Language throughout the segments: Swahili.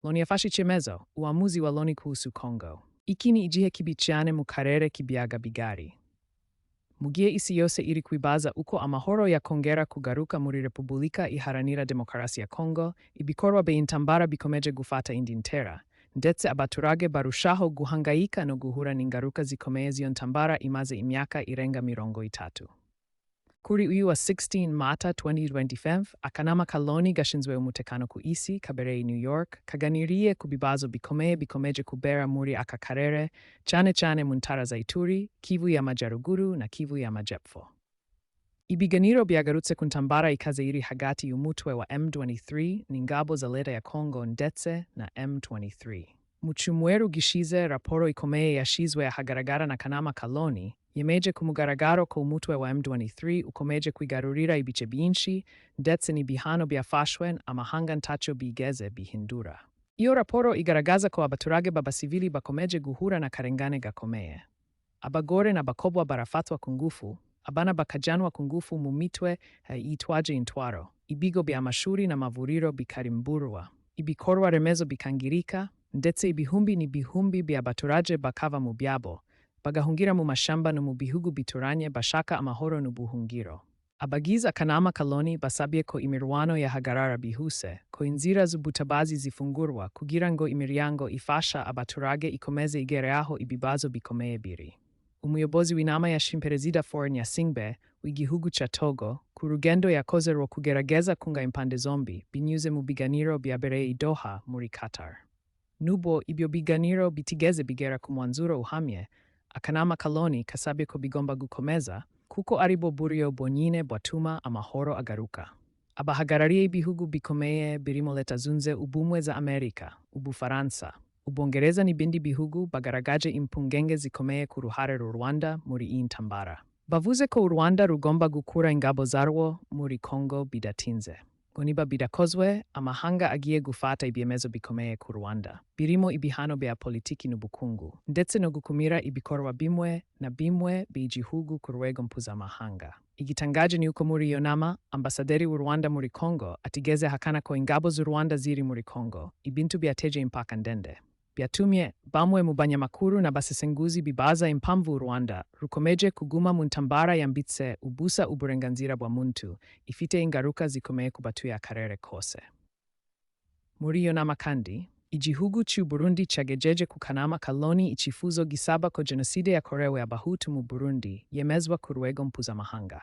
Loni afashi chemezo, uamuzi wa Loni kuhusu Kongo. Iki ni igihe kibichane mu karere k'ibiyaga bigari. Mu gihe isi yose iri kwibaza uko amahoro yakongera kugaruka muri Repubulika Iharanira Demokarasi ya Kongo, ibikorwa by'intambara bikomeje gufata indi ntera, ndetse abaturage barushaho guhangayika no guhura n'ingaruka zikomeye z'iyo ntambara imaze imyaka irenga 30. Kuri uyu wa 16 Mata 2025, akanama ka Loni gashinzwe umutekano ku isi kabereye New York kaganiriye ku bibazo bikomeye bikomeje kubera muri aka karere, cyane cyane mu ntara za Ituri, Kivu y'Amajyaruguru na Kivu y'Amajyepfo. Ibiganiro byagarutse ku ntambara ikaze iri hagati y'umutwe wa M23 n'ingabo za leta ya Kongo ndetse na M23. Mu cyumweru gishize, raporo ikomeye yashizwe ahagaragara na kanama ka Loni yemeje ku mugaragaro ko umutwe wa M23 ukomeje kwigarurira ibice byinshi ndetse n'ibihano byafashwe amahanga ntacyo bigeze bihindura. Iyo raporo igaragaza ko abaturage b'abasivili bakomeje guhura na karengane gakomeye. Abagore n'abakobwa barafatwa ku ngufu, abana bakajanwa ku ngufu mu mitwe yitwaje intwaro, ibigo by'amashuri n'amavuriro bikarimburwa, ibikorwa remezo bikangirika, ndetse ibihumbi n'ibihumbi by'abaturage bakava mu byabo, bagahungira mu mashamba no mu bihugu bituranye bashaka amahoro n'ubuhungiro. Abagize akanama ka Loni basabye ko imirwano yahagarara bihuse, ko inzira z'ubutabazi zifungurwa kugira ngo imiryango ifasha abaturage ikomeze igeraho ibibazo bikomeye biri. Umuyobozi w'inama ya Perezida Faure Gnassingbé w'igihugu ca Togo ku rugendo yakoze rwo kugerageza kunga impande zombi binyuze mu biganiro byabereye i Doha muri Qatar. Nubwo ibyo biganiro bitigeze bigera ku mwanzuro uhamye, akanama ka Loni kasabye ko bigomba gukomeza kuko aribo buryo bwonyine bwatuma amahoro agaruka. Abahagarariye ibihugu bikomeye birimo Leta Zunze Ubumwe za Amerika, Ubufaransa, Ubwongereza n'ibindi bihugu bagaragaje impungenge zikomeye ku ruhare rw'u Rwanda muri iyi ntambara. Bavuze ko u Rwanda rugomba gukura ingabo zarwo muri Kongo bidatinze. Ngo niba bidakozwe, amahanga agiye gufata ibyemezo bikomeye ku Rwanda, birimo ibihano bya politiki n'ubukungu, ndetse no gukumira ibikorwa bimwe na bimwe by'igihugu ku rwego mpuzamahanga. Igitangaje ni uko muri iyo nama, ambasaderi w'u Rwanda muri Kongo atigeze hakana ko ingabo z'u Rwanda ziri muri Kongo, ibintu byateje impaka ndende. Byatumye bamwe mu banyamakuru n'abasesenguzi bibaza impamvu u Rwanda rukomeje kuguma mu ntambara yambitse ubusa uburenganzira bwa muntu, ifite ingaruka zikomeye ku batuye akarere kose. Muri iyo nama kandi, igihugu cy'u Burundi cyagejeje ku kanama ka Loni icyifuzo gisaba ko jenoside yakorewe abahutu mu Burundi yemezwa ku rwego mpuzamahanga.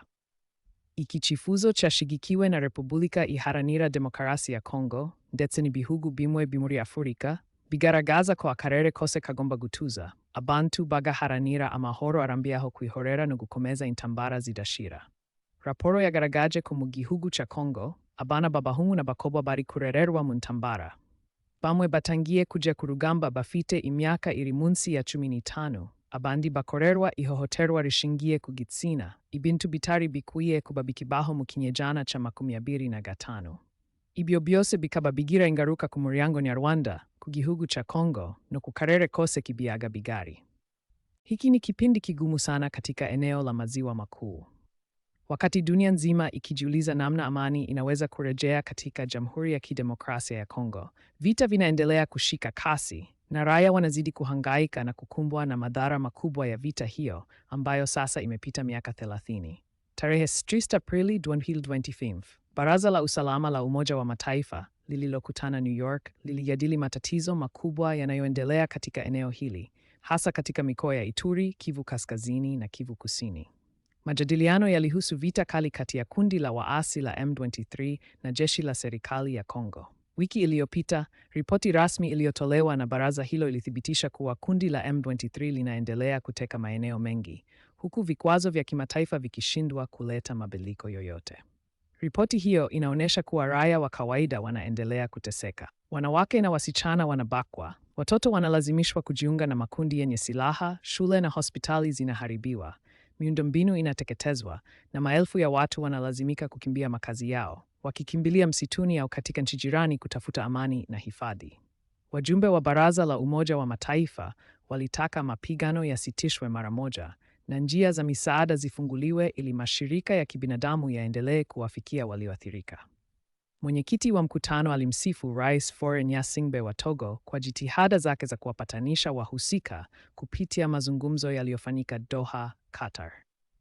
Iki cyifuzo cyashigikiwe na Repubulika Iharanira Demokarasi ya Kongo ndetse n'ibihugu bimwe muri Afurika, bigaragaza ko akarere kose kagomba gutuza, abantu bagaharanira amahoro arambye aho kwihorera no gukomeza intambara zidashira. Raporo yagaragaje ko mu gihugu ca Kongo, abana b'abahungu n'abakobwa bari kurererwa mu ntambara. Bamwe batangiye kuja ku rugamba bafite imyaka iri munsi ya 15, abandi bakorerwa ihohoterwa rishingiye ku gitsina, ibintu bitari bikwiye kuba bikibaho mu kinyejana ca 25. Ibyo byose bikaba bigira ingaruka ku muryango nyarwanda, ku gihugu cha Kongo no ku karere kose k'ibiyaga bigari. Hiki ni kipindi kigumu sana katika eneo la maziwa makuu. Wakati dunia nzima ikijiuliza namna amani inaweza kurejea katika Jamhuri ya Kidemokrasia ya Kongo, vita vinaendelea kushika kasi na raia wanazidi kuhangaika na kukumbwa na madhara makubwa ya vita hiyo ambayo sasa imepita miaka 30. Tarehe 6 Aprili 2025, Baraza la Usalama la Umoja wa Mataifa lililokutana New York lilijadili matatizo makubwa yanayoendelea katika eneo hili, hasa katika mikoa ya Ituri, Kivu Kaskazini na Kivu Kusini. Majadiliano yalihusu vita kali kati ya kundi la waasi la M23 na jeshi la serikali ya Kongo. Wiki iliyopita, ripoti rasmi iliyotolewa na baraza hilo ilithibitisha kuwa kundi la M23 linaendelea kuteka maeneo mengi, huku vikwazo vya kimataifa vikishindwa kuleta mabadiliko yoyote. Ripoti hiyo inaonyesha kuwa raia wa kawaida wanaendelea kuteseka. Wanawake na wasichana wanabakwa, watoto wanalazimishwa kujiunga na makundi yenye silaha, shule na hospitali zinaharibiwa, miundombinu inateketezwa, na maelfu ya watu wanalazimika kukimbia makazi yao, wakikimbilia msituni au katika nchi jirani kutafuta amani na hifadhi. Wajumbe wa Baraza la Umoja wa Mataifa walitaka mapigano yasitishwe mara moja na njia za misaada zifunguliwe ili mashirika ya kibinadamu yaendelee kuwafikia walioathirika. Mwenyekiti wa mkutano alimsifu Rais Faure Gnassingbe wa Togo kwa jitihada zake za kuwapatanisha wahusika kupitia mazungumzo yaliyofanyika Doha, Qatar.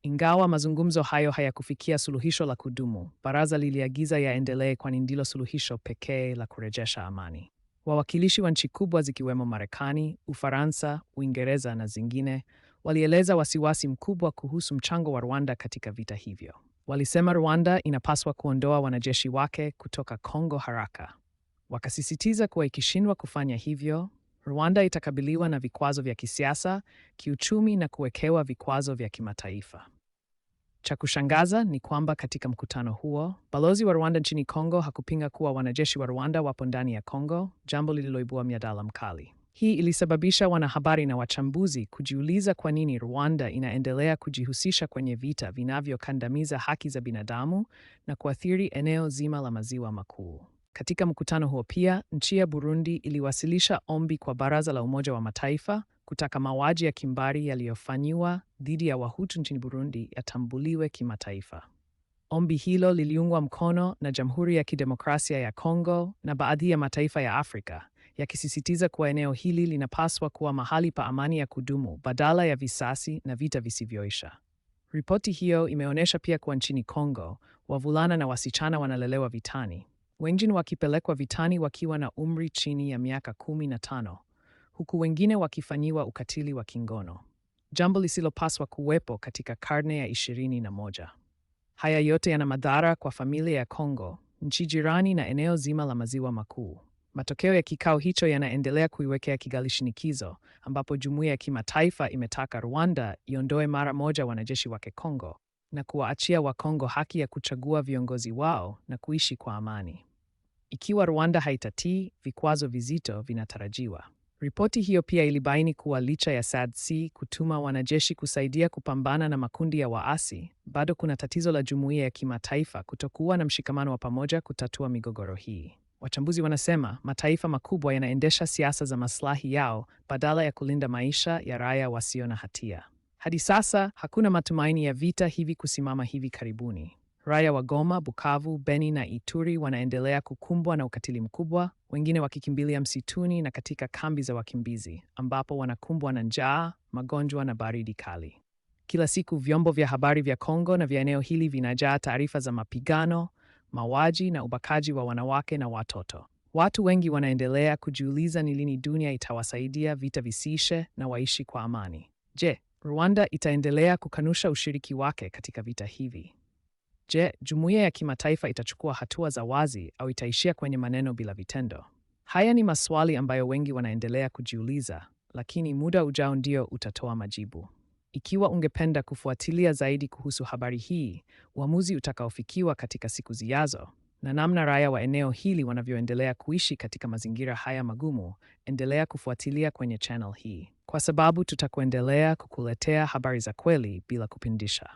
Ingawa mazungumzo hayo hayakufikia suluhisho la kudumu, baraza liliagiza yaendelee kwani ndilo suluhisho pekee la kurejesha amani. Wawakilishi wa nchi kubwa zikiwemo Marekani, Ufaransa, Uingereza na zingine walieleza wasiwasi mkubwa kuhusu mchango wa Rwanda katika vita hivyo. Walisema Rwanda inapaswa kuondoa wanajeshi wake kutoka Kongo haraka. Wakasisitiza kuwa ikishindwa kufanya hivyo, Rwanda itakabiliwa na vikwazo vya kisiasa, kiuchumi na kuwekewa vikwazo vya kimataifa. Cha kushangaza ni kwamba katika mkutano huo, balozi wa Rwanda nchini Kongo hakupinga kuwa wanajeshi wa Rwanda wapo ndani ya Kongo, jambo lililoibua mjadala mkali. Hii ilisababisha wanahabari na wachambuzi kujiuliza kwa nini Rwanda inaendelea kujihusisha kwenye vita vinavyokandamiza haki za binadamu na kuathiri eneo zima la Maziwa Makuu. Katika mkutano huo pia, nchi ya Burundi iliwasilisha ombi kwa Baraza la Umoja wa Mataifa kutaka mauaji ya kimbari yaliyofanyiwa dhidi ya Wahutu nchini Burundi yatambuliwe kimataifa. Ombi hilo liliungwa mkono na Jamhuri ya Kidemokrasia ya Kongo na baadhi ya mataifa ya Afrika, yakisisitiza kuwa eneo hili linapaswa kuwa mahali pa amani ya kudumu badala ya visasi na vita visivyoisha. Ripoti hiyo imeonyesha pia kuwa nchini Kongo, wavulana na wasichana wanalelewa vitani, wengine wakipelekwa vitani wakiwa na umri chini ya miaka 15, huku wengine wakifanyiwa ukatili wa kingono, jambo lisilopaswa kuwepo katika karne ya 21. Haya yote yana madhara kwa familia ya Kongo, nchi jirani na eneo zima la Maziwa Makuu. Matokeo ya kikao hicho yanaendelea kuiwekea Kigali shinikizo, ambapo jumuiya ya kimataifa imetaka Rwanda iondoe mara moja wanajeshi wake Kongo na kuwaachia Wakongo haki ya kuchagua viongozi wao na kuishi kwa amani. Ikiwa Rwanda haitatii, vikwazo vizito vinatarajiwa. Ripoti hiyo pia ilibaini kuwa licha ya SADC kutuma wanajeshi kusaidia kupambana na makundi ya waasi, bado kuna tatizo la jumuiya ya kimataifa kutokuwa na mshikamano wa pamoja kutatua migogoro hii. Wachambuzi wanasema mataifa makubwa yanaendesha siasa za maslahi yao badala ya kulinda maisha ya raia wasio na hatia. Hadi sasa, hakuna matumaini ya vita hivi kusimama hivi karibuni. Raia wa Goma, Bukavu, Beni na Ituri wanaendelea kukumbwa na ukatili mkubwa, wengine wakikimbilia msituni na katika kambi za wakimbizi, ambapo wanakumbwa na njaa, magonjwa na baridi kali. Kila siku vyombo vya habari vya Kongo na vya eneo hili vinajaa taarifa za mapigano, mauaji na ubakaji wa wanawake na watoto. Watu wengi wanaendelea kujiuliza ni lini dunia itawasaidia vita visiishe na waishi kwa amani. Je, Rwanda itaendelea kukanusha ushiriki wake katika vita hivi? Je, jumuiya ya kimataifa itachukua hatua za wazi au itaishia kwenye maneno bila vitendo? Haya ni maswali ambayo wengi wanaendelea kujiuliza, lakini muda ujao ndio utatoa majibu. Ikiwa ungependa kufuatilia zaidi kuhusu habari hii, uamuzi utakaofikiwa katika siku zijazo, na namna raia wa eneo hili wanavyoendelea kuishi katika mazingira haya magumu, endelea kufuatilia kwenye channel hii, kwa sababu tutakuendelea kukuletea habari za kweli bila kupindisha.